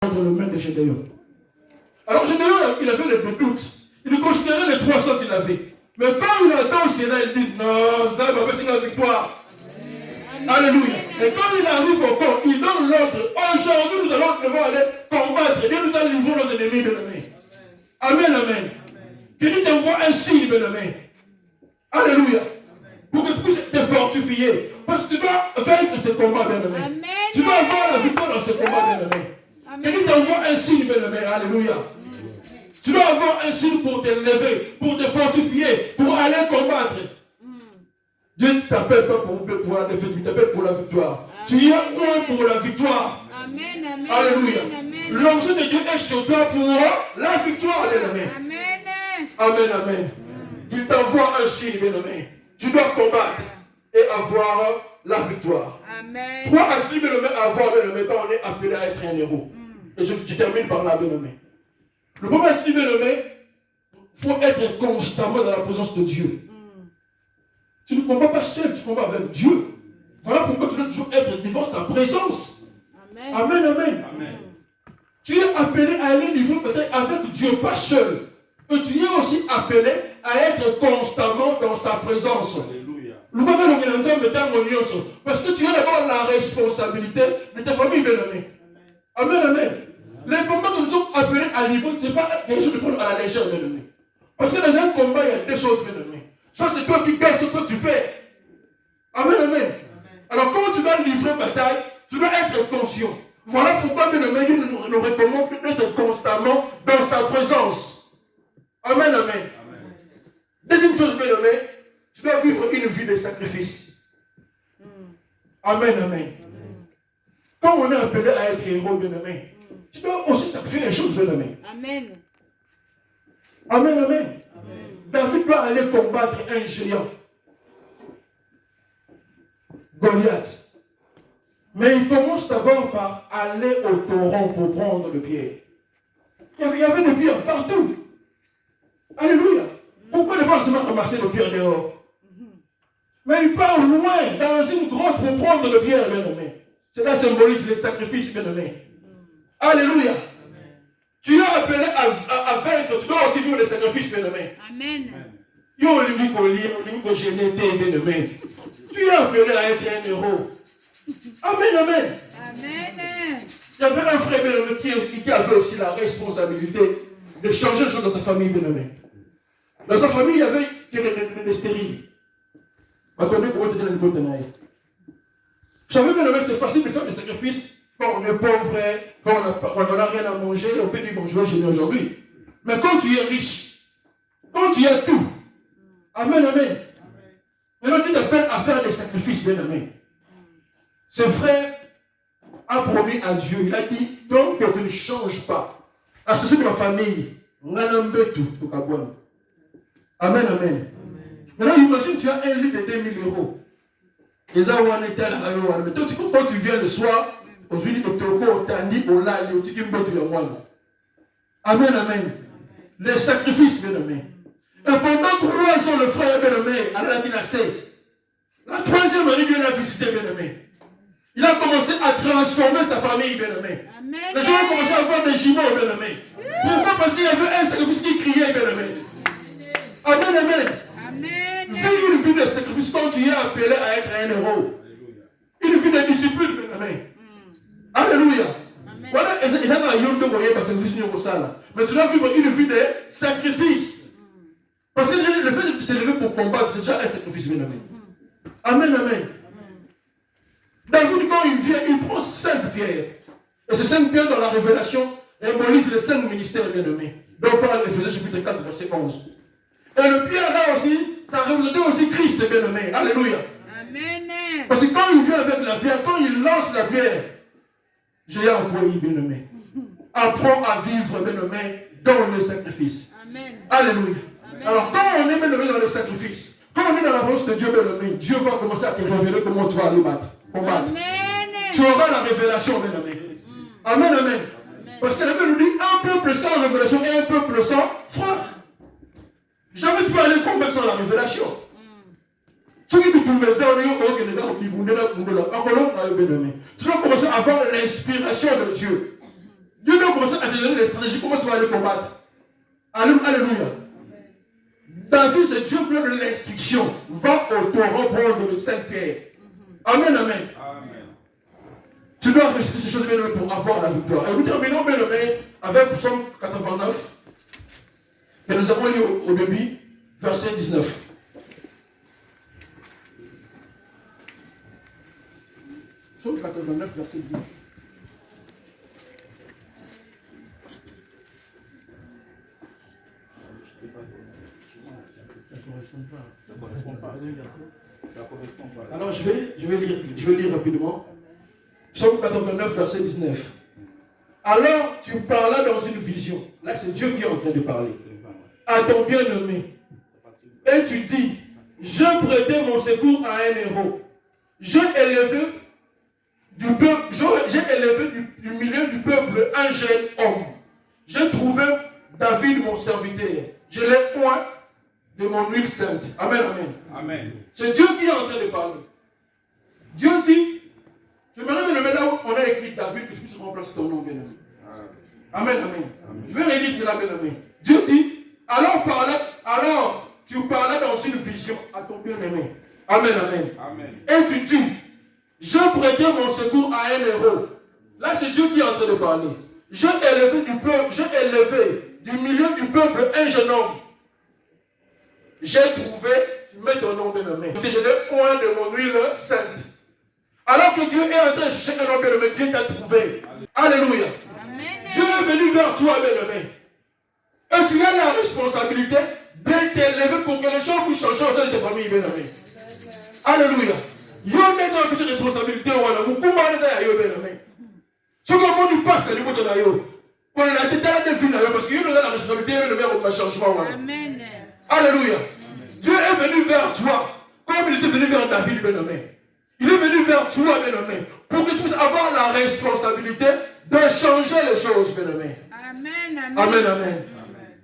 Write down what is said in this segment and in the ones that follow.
entre les mains de Gédéon. Alors Gédéon, il avait des doutes. Il considérait les 300 qu'il avait. Mais quand il entend au Sénat, il dit non, ça va c'est la victoire. Alléluia. Et quand il arrive au camp, il donne l'ordre. Aujourd'hui, nous allons aller combattre. Dieu nous a livré nos ennemis, bien-aimés. Amen, amen. Que Dieu t'envoie un signe, bien-aimé. Alléluia. Pour que tu puisses te fortifier. Parce que tu dois vaincre ce combat, bien-aimé. Tu dois avoir la victoire dans ce combat, bien-aimé. Que Dieu t'envoie un signe, bien-aimé. Alléluia. Tu dois avoir un signe pour te lever, pour te fortifier, pour aller combattre. Dieu ne t'appelle pas pour la défaite, il t'appelle pour la victoire. Amen. Tu es un pour la victoire. Amen, amen, alléluia. L'onction de Dieu est sur toi pour la victoire, bien-aimé. Amen. Amen, amen. Il t'envoie un signe, bien-aimé. Tu dois combattre et avoir la victoire. Amen. 3 aspects, bien-aimé, à avoir, bien-aimé, quand on est appelé à être un héros. Et je termine par là, bien-aimé. Le premier aspect, bien-aimé, il faut être constamment dans la présence de Dieu. Tu ne combats pas seul, tu combats avec Dieu. Voilà pourquoi tu dois toujours être devant sa présence. Amen. Amen, amen. Amen. Tu es appelé à aller du jour peut-être avec Dieu, pas seul. Et tu es aussi appelé à être constamment dans sa présence. Alléluia. Parce que tu as d'abord la responsabilité de ta famille, bien-aimée. Amen, amen. Les combats que nous sommes appelés à niveau, ce n'est pas quelque chose de prendre à la légère, bien-aimé. Parce que dans un combat, il y a deux choses, bien-aimé. Soit c'est toi qui gagnes, soit tu perds. Amen, amen. Alors quand tu vas livrer bataille, tu dois être conscient. Voilà pourquoi bien aimé, Dieu nous recommande d'être constamment dans sa présence. Amen, amen. Deuxième chose, bien aimé, tu dois vivre une vie de sacrifice. Amen, amen. Quand on est appelé à être héros, bien aimé, tu dois aussi sacrifier les choses, bien aimé. Amen. Amen, amen. David doit aller combattre un géant, Goliath. Mais il commence d'abord par aller au torrent pour prendre le pierre. Il y avait des pierres partout. Alléluia. Pourquoi ne pas seulement ramasser le pierre dehors? Mais il part loin, dans une grotte pour prendre le pierre, bien-aimé. Cela symbolise les sacrifices, bien-aimé. Alléluia. Tu es appelé à vaincre, tu dois aussi vivre les sacrifices, bien-aimé. Amen. Tu es appelé à être un héros. Amen, amen. Amen. Il y avait un frère, bien-aimé, qui avait aussi la responsabilité de changer les choses dans ta famille, bien-aimé. Dans sa famille, il y avait des stériles. Attendez, comment tu dis la liberté? Vous savez, bien-aimé, c'est facile de faire des sacrifices. Quand on est pauvre, quand on n'a rien à manger, on peut dire bon, je vais gêner aujourd'hui. Mais quand tu es riche, quand tu as tout, amen, amen. Maintenant, tu t'appelles à faire des sacrifices, bien amen. Ce frère a promis à Dieu, il a dit donc que tu ne changes pas. Associé de ma famille, on a un peu tout, amen, amen. Maintenant, imagine, tu as un lit de 2000 €. Les gens ont été à la radio, mais toi, quand tu viens le soir, amen, amen. Les sacrifices, bien aimé. Et pendant 3 ans, le frère bien aimé, Allah a dit la 3e année, Dieu l'a visité, bien aimé. Il a commencé à transformer sa famille, bien aimé. Les gens ont commencé à avoir des jumeaux, bien aimé. Pourquoi? Parce qu'il y avait un sacrifice qui criait, bien aimé. Amen, amen. Vis une vie de sacrifice quand tu es appelé à être un héros. Une vie de discipline, bien aimé. Alléluia. Voilà, mais tu dois vivre une vie de sacrifice. Parce que le fait de se lever pour combattre, c'est déjà un sacrifice, bien aimé. Amen, amen. David, quand il vient, il prend 5 pierres. Et ces 5 pierres dans la révélation symbolisent les 5 ministères, bien aimés. Donc parle Ephésiens chapitre 4, verset 11. Et le pierre là aussi, ça représente aussi Christ, bien aimé. Alléluia. Amen. Parce que quand il vient avec la pierre, quand il lance la pierre, j'ai employé, bien-aimé. Apprends à vivre, bien-aimé, dans le sacrifice. Amen. Alléluia. Amen. Alors, quand on est, bien-aimé, dans le sacrifice, quand on est dans la présence de Dieu, bien-aimé, Dieu va commencer à te révéler comment tu vas aller combattre. Amen. Tu auras la révélation, bien-aimé. Amen, amen. Amen. Parce que la Bible nous dit un peuple sans révélation et un peuple sans foi. Jamais tu peux aller combattre sans la révélation. Tu dois commencer à avoir l'inspiration de Dieu. Dieu te donner les stratégies, comment tu vas aller combattre. Alléluia. David, c'est Dieu qui donne l'instruction. Va au torrent prendre le Saint-Pierre. Amen, amen. Tu dois réciter ces choses bien aimées pour avoir la victoire. Et nous terminons bien aimé avec Psaume 89 que nous avons lu au début, verset 19. Psaume 89, verset 19. Alors je vais lire rapidement. Psaume 89, verset 19. Alors tu parlas dans une vision. Là c'est Dieu qui est en train de parler. À ton bien-aimé. Et tu dis, je prêtais mon secours à un héros. J'ai élevé du milieu du peuple un jeune homme. J'ai trouvé David mon serviteur. Je l'ai oint de mon huile sainte. Amen, amen. Amen. C'est Dieu qui est en train de parler. Dieu dit, j'aimerais bien le là où on a écrit David, que je puisse remplacer ton nom, bien-aimé. Amen, amen. Je vais relire cela, bien-aimé. Dieu dit, alors tu parlais dans une vision à ton bien-aimé. Amen, amen. Amen. Et tu dis, je prêtais mon secours à un héros. Là, c'est Dieu qui est en train de parler. J'ai élevé du milieu du peuple un jeune homme. J'ai trouvé, tu mets ton nom bien-aimé. Je l'ai oint de mon huile sainte. Alors que Dieu est en train de chercher un homme bien-aimé, Dieu t'a trouvé. Alléluia. Amen. Dieu est venu vers toi, bien-aimé. Et tu as la responsabilité de t'élever pour que les choses puissent changer au sein de ta famille, bien-aimé. Alléluia. Il y a une responsabilité. Ce que nous passe dans le monde de la yo, qu'on a été dans la défini parce qu'il y a la responsabilité de le changement. Amen. Alléluia. Dieu est venu vers toi comme il était venu vers David, bien-aimé. Il est venu vers toi, bien-aimé, pour que tu puisses avoir la responsabilité de changer les choses, bien-aimé. Amen. Amen. Amen.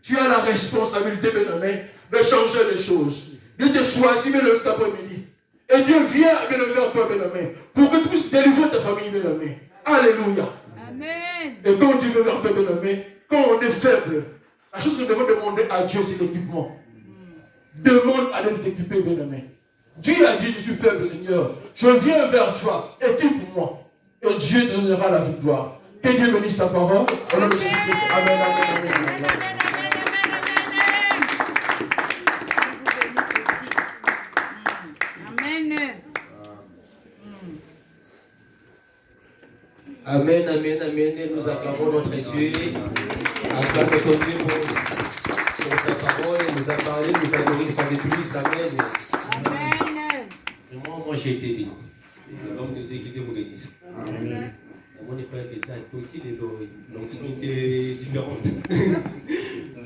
Tu as la responsabilité, bien-aimé, de changer les choses. Dieu te choisit, bien-aimé, cet après-midi. Et Dieu vient, bien-aimé, vers toi, bien-aimé, pour que tu puisses délivrer ta famille, bien-aimé. Alléluia. Amen. Et quand Dieu veut vers toi, bien-aimé, quand on est faible, la chose que nous devons demander à Dieu, c'est l'équipement. Demande à Dieu de t'équiper, bien-aimé. Dieu a dit, je suis faible, Seigneur. Je viens vers toi, équipe-moi. Et Dieu te donnera la victoire. Que Dieu bénisse sa parole. Au nom de Jésus-Christ. Amen, amen, amen, amen. Amen, amen, amen. Et nous acclamons notre Dieu. Acclamons notre Dieu pour sa parole. Il nous a parlé, nous a donné sa plus. Amen. Amen. Moi j'ai été béni. L'homme de Dieu qui était mon église. Amen. Mon frère qui s'est accoqué, l'onction était différente.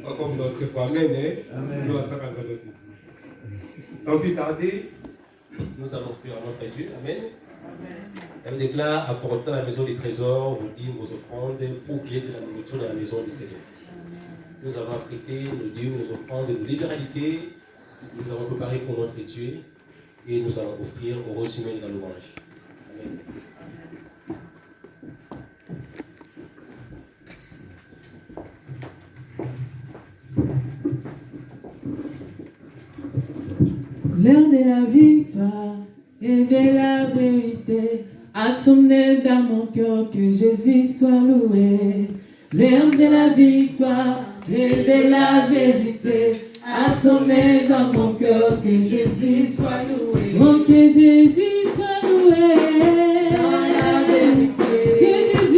Pas comme notre foi. Amen. Amen. Sans plus tarder, nous allons faire notre Dieu. Amen. Elle déclare, apportant à la maison des trésors, vous dites vos offrandes, pour qu'il y ait de la nourriture dans la maison du Seigneur. Nous avons apprêté nos dîmes, nos offrandes, nos libéralités. Nous avons préparé pour notre Dieu et nous allons offrir au reçument de la louange. Amen. L'heure de la victoire et de la vérité a sonné dans mon cœur, que Jésus soit loué. L'heure de la victoire et de la vérité a sonné dans mon cœur, que Jésus soit loué. Oh, que Jésus